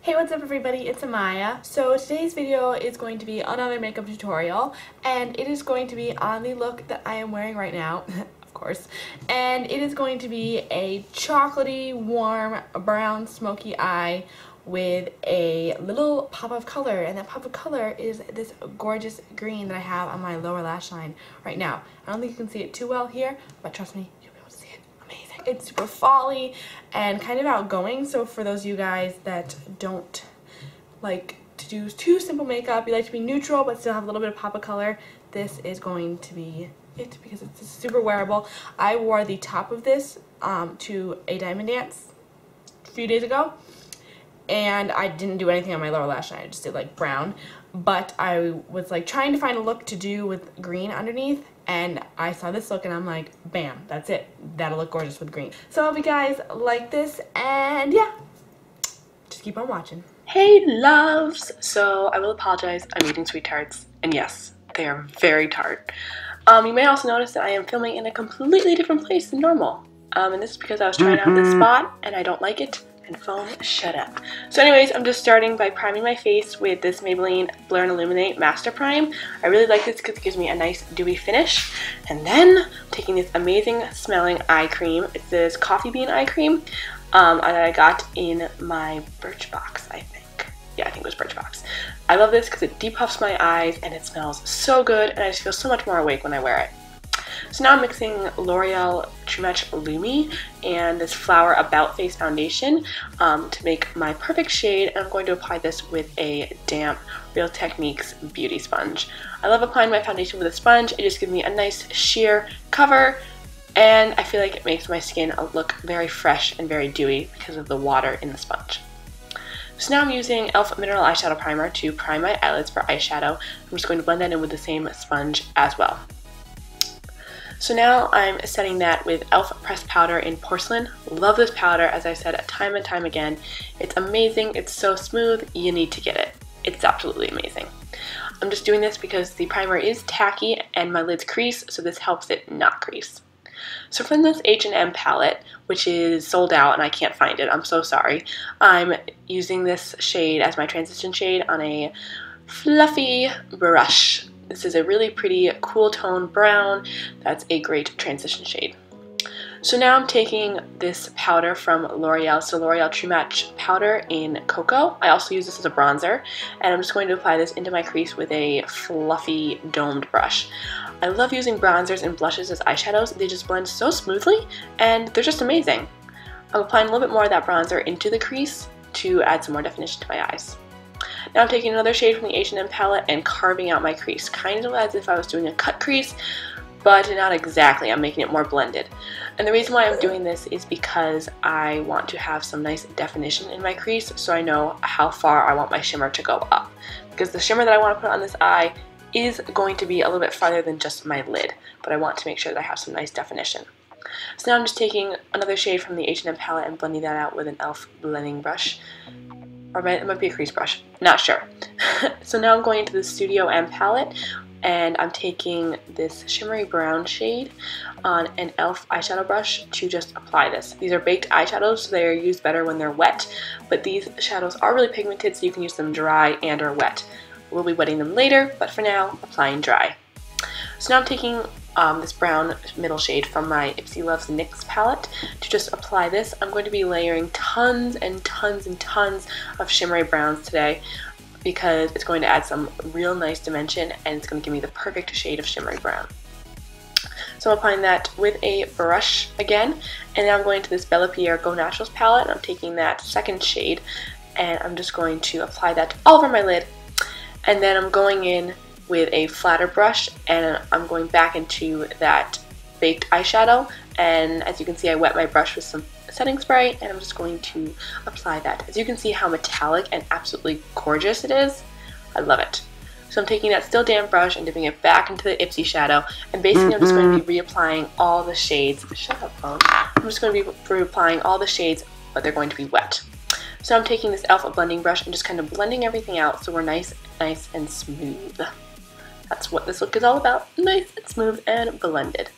Hey, what's up everybody, it's Amaya. So today's video is going to be another makeup tutorial, and it is going to be on the look that I am wearing right now, of course, and it is going to be a chocolatey, warm, brown, smoky eye with a little pop of color, and that pop of color is this gorgeous green that I have on my lower lash line right now. I don't think you can see it too well here, but trust me, you'll be able to see it. Amazing. It's super fall-y and kind of outgoing, so for those of you guys that don't like to do too simple makeup, you like to be neutral but still have a little bit of pop of color, this is going to be it because it's super wearable. I wore the top of this to a diamond dance a few days ago, and I didn't do anything on my lower lash line. I just did like brown, but I was like trying to find a look to do with green underneath, and I saw this look and I'm like, bam, that's it. That'll look gorgeous with green. So I hope you guys like this, and yeah, just keep on watching. Hey loves! So I will apologize, I'm eating sweet tarts, and yes, they are very tart. You may also notice that I am filming in a completely different place than normal. And this is because I was trying out this spot and I don't like it. And phone, shut up. So anyways, I'm just starting by priming my face with this Maybelline Blur and Illuminate Master Prime. I really like this because it gives me a nice dewy finish. And then I'm taking this amazing smelling eye cream. It's this coffee bean eye cream that I got in my Birchbox, I think. Yeah, I think it was Birchbox. I love this because it depuffs my eyes and it smells so good, and I just feel so much more awake when I wear it. So now I'm mixing L'Oreal True Match Lumi and this Flower About Face Foundation to make my perfect shade, and I'm going to apply this with a damp Real Techniques beauty sponge. I love applying my foundation with a sponge. It just gives me a nice sheer cover, and I feel like it makes my skin look very fresh and very dewy because of the water in the sponge. So now I'm using e.l.f. Mineral Eyeshadow Primer to prime my eyelids for eyeshadow. I'm just going to blend that in with the same sponge as well. So now I'm setting that with e.l.f. pressed powder in Porcelain. Love this powder, as I said time and time again. It's amazing, it's so smooth, you need to get it. It's absolutely amazing. I'm just doing this because the primer is tacky and my lids crease, so this helps it not crease. So from this H&M palette, which is sold out and I can't find it, I'm so sorry, I'm using this shade as my transition shade on a fluffy brush. This is a really pretty cool tone brown. That's a great transition shade. So now I'm taking this powder from L'Oreal, so L'Oreal True Match powder in Cocoa. I also use this as a bronzer, and I'm just going to apply this into my crease with a fluffy domed brush. I love using bronzers and blushes as eyeshadows. They just blend so smoothly, and they're just amazing. I'm applying a little bit more of that bronzer into the crease to add some more definition to my eyes. Now I'm taking another shade from the H&M palette and carving out my crease, kind of as if I was doing a cut crease, but not exactly. I'm making it more blended. And the reason why I'm doing this is because I want to have some nice definition in my crease, so I know how far I want my shimmer to go up. Because the shimmer that I want to put on this eye is going to be a little bit farther than just my lid, but I want to make sure that I have some nice definition. So now I'm just taking another shade from the H&M palette and blending that out with an e.l.f. blending brush. Or it might be a crease brush, not sure. So now I'm going into the Studio M palette, and I'm taking this shimmery brown shade on an e.l.f. eyeshadow brush to just apply this. These are baked eyeshadows, so they are used better when they're wet, but these shadows are really pigmented, so you can use them dry and or wet. We'll be wetting them later, but for now, applying dry. So now I'm taking this brown middle shade from my Ipsy Loves NYX palette to just apply this. I'm going to be layering tons and tons and tons of shimmery browns today because it's going to add some real nice dimension, and it's going to give me the perfect shade of shimmery brown. So I'm applying that with a brush again, and now I'm going to this Bellapierre Go Naturals palette, and I'm taking that second shade and I'm just going to apply that all over my lid, and then I'm going in with a flatter brush and I'm going back into that baked eyeshadow, and as you can see I wet my brush with some setting spray and I'm just going to apply that. As you can see how metallic and absolutely gorgeous it is. I love it. So I'm taking that still damp brush and dipping it back into the Ipsy shadow, and basically I'm just going to be reapplying all the shades. Shut up, phone. I'm just going to be reapplying all the shades, but they're going to be wet. So I'm taking this e.l.f. blending brush and just kind of blending everything out so we're nice and smooth. That's what this look is all about, nice and smooth and blended.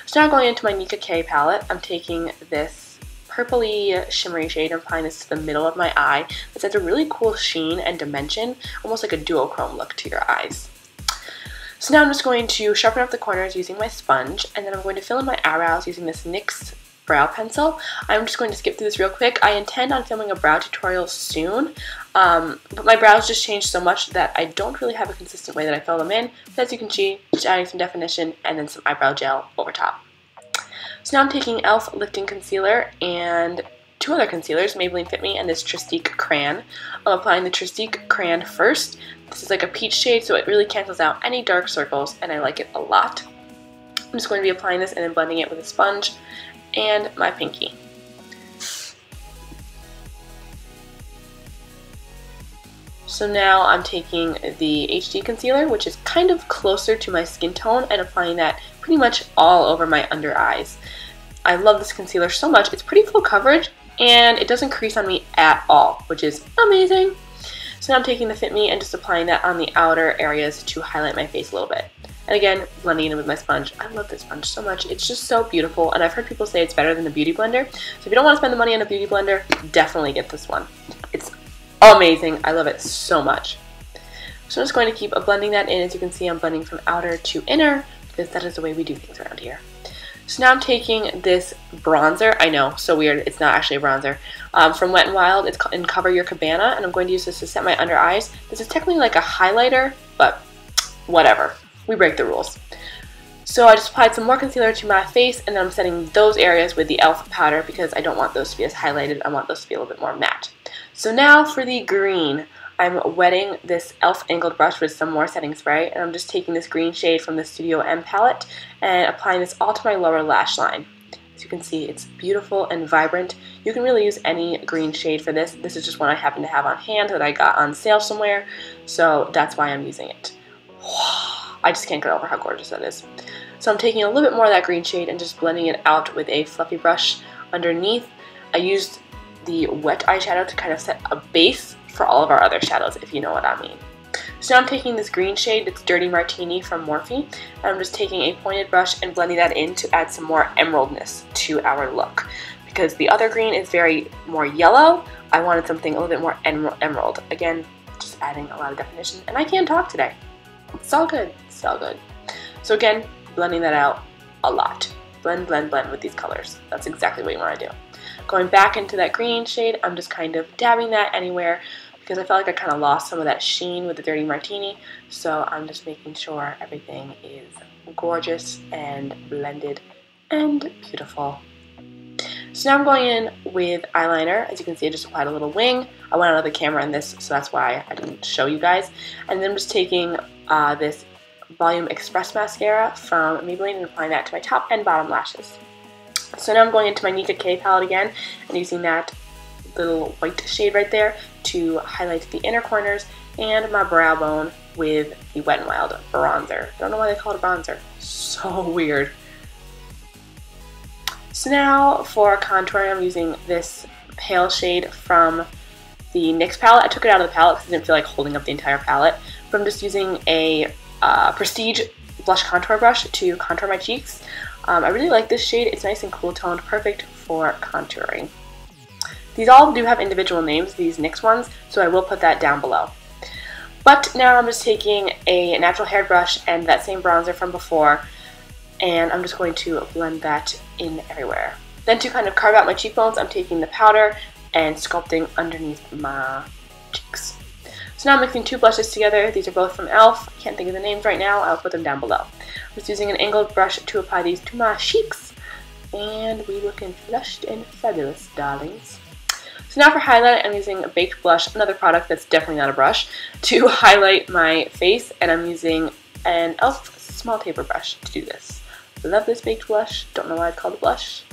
So now going into my Nika K palette, I'm taking this purpley shimmery shade. I'm applying this to the middle of my eye. This adds a really cool sheen and dimension, almost like a duochrome look to your eyes. So now I'm just going to sharpen up the corners using my sponge, and then I'm going to fill in my eyebrows using this NYX brow pencil. I'm just going to skip through this real quick. I intend on filming a brow tutorial soon, but my brows just changed so much that I don't really have a consistent way that I fill them in. But as you can see, just adding some definition and then some eyebrow gel over top. So now I'm taking e.l.f. Lifting Concealer and two other concealers, Maybelline Fit Me and this Tristique Crayon. I'm applying the Tristique Crayon first. This is like a peach shade, so it really cancels out any dark circles, and I like it a lot. I'm just going to be applying this and then blending it with a sponge and my pinky. So now I'm taking the HD concealer, which is kind of closer to my skin tone, and applying that pretty much all over my under eyes. I love this concealer so much. It's pretty full coverage and it doesn't crease on me at all, which is amazing. So now I'm taking the Fit Me and just applying that on the outer areas to highlight my face a little bit. And again, blending it in with my sponge. I love this sponge so much. It's just so beautiful, and I've heard people say it's better than the Beauty Blender. So if you don't want to spend the money on a Beauty Blender, definitely get this one. It's amazing. I love it so much. So I'm just going to keep blending that in. As you can see, I'm blending from outer to inner because that is the way we do things around here. So now I'm taking this bronzer. I know, so weird. It's not actually a bronzer. From Wet n Wild. It's in Cover Your Cabana, and I'm going to use this to set my under eyes. This is technically like a highlighter, but whatever. We break the rules. So I just applied some more concealer to my face, and then I'm setting those areas with the e.l.f. powder because I don't want those to be as highlighted. I want those to be a little bit more matte. So now for the green, I'm wetting this e.l.f. angled brush with some more setting spray, and I'm just taking this green shade from the Studio M palette and applying this all to my lower lash line. As you can see, it's beautiful and vibrant. You can really use any green shade for this. This is just one I happen to have on hand that I got on sale somewhere, so that's why I'm using it. I just can't get over how gorgeous that is. So I'm taking a little bit more of that green shade and just blending it out with a fluffy brush underneath. I used the wet eyeshadow to kind of set a base for all of our other shadows, if you know what I mean. So now I'm taking this green shade, it's Dirty Martini from Morphe, and I'm just taking a pointed brush and blending that in to add some more emeraldness to our look. Because the other green is very more yellow, I wanted something a little bit more emerald. Again, just adding a lot of definition, and I can't talk today. It's all good, it's all good. So again, blending that out a lot. Blend, blend, blend with these colors. That's exactly what you want to do. Going back into that green shade, I'm just kind of dabbing that anywhere because I felt like I kind of lost some of that sheen with the Dirty Martini. So I'm just making sure everything is gorgeous and blended and beautiful. So now I'm going in with eyeliner. As you can see, I just applied a little wing. I went out of the camera in this, so that's why I didn't show you guys. And then I'm just taking this Volume Express mascara from Maybelline and applying that to my top and bottom lashes. So now I'm going into my Nika K palette again and using that little white shade right there to highlight the inner corners and my brow bone with the Wet n Wild bronzer. I don't know why they call it a bronzer. So weird. So now for contouring, I'm using this pale shade from the NYX palette. I took it out of the palette because I didn't feel like holding up the entire palette. But I'm just using a Prestige blush contour brush to contour my cheeks. I really like this shade. It's nice and cool toned, perfect for contouring. These all do have individual names, these NYX ones, so I will put that down below. But now I'm just taking a natural hair brush and that same bronzer from before, and I'm just going to blend that in everywhere. Then to kind of carve out my cheekbones, I'm taking the powder and sculpting underneath my cheeks. So now I'm mixing two blushes together. These are both from e.l.f. I can't think of the names right now. I'll put them down below. I'm just using an angled brush to apply these to my cheeks. And we looking flushed and fabulous, darlings. So now for highlight, I'm using a Baked Blush, another product that's definitely not a brush, to highlight my face. And I'm using an e.l.f. small taper brush to do this. Love this Baked Blush. Don't know why it's called a blush.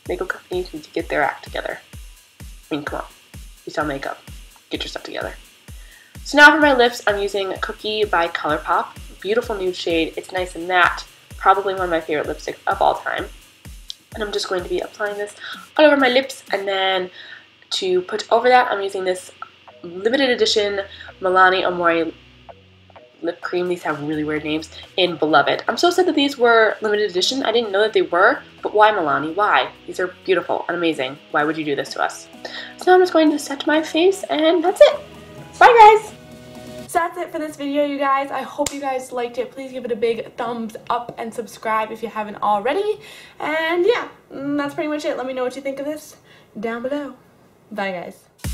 Makeup companies need to get their act together. I mean, come on. You sell makeup. Get your stuff together. So now for my lips, I'm using Cookie by ColourPop. Beautiful nude shade. It's nice and matte. Probably one of my favorite lipsticks of all time. And I'm just going to be applying this all over my lips. And then to put over that, I'm using this limited edition Milani Amore lip cream. These have really weird names. In Beloved. I'm so sad that these were limited edition. I didn't know that they were, but why, Milani? Why? These are beautiful and amazing. Why would you do this to us? So now I'm just going to set my face, and that's it. Bye, guys! So that's it for this video, you guys. I hope you guys liked it. Please give it a big thumbs up and subscribe if you haven't already. And yeah, that's pretty much it. Let me know what you think of this down below. Bye, guys.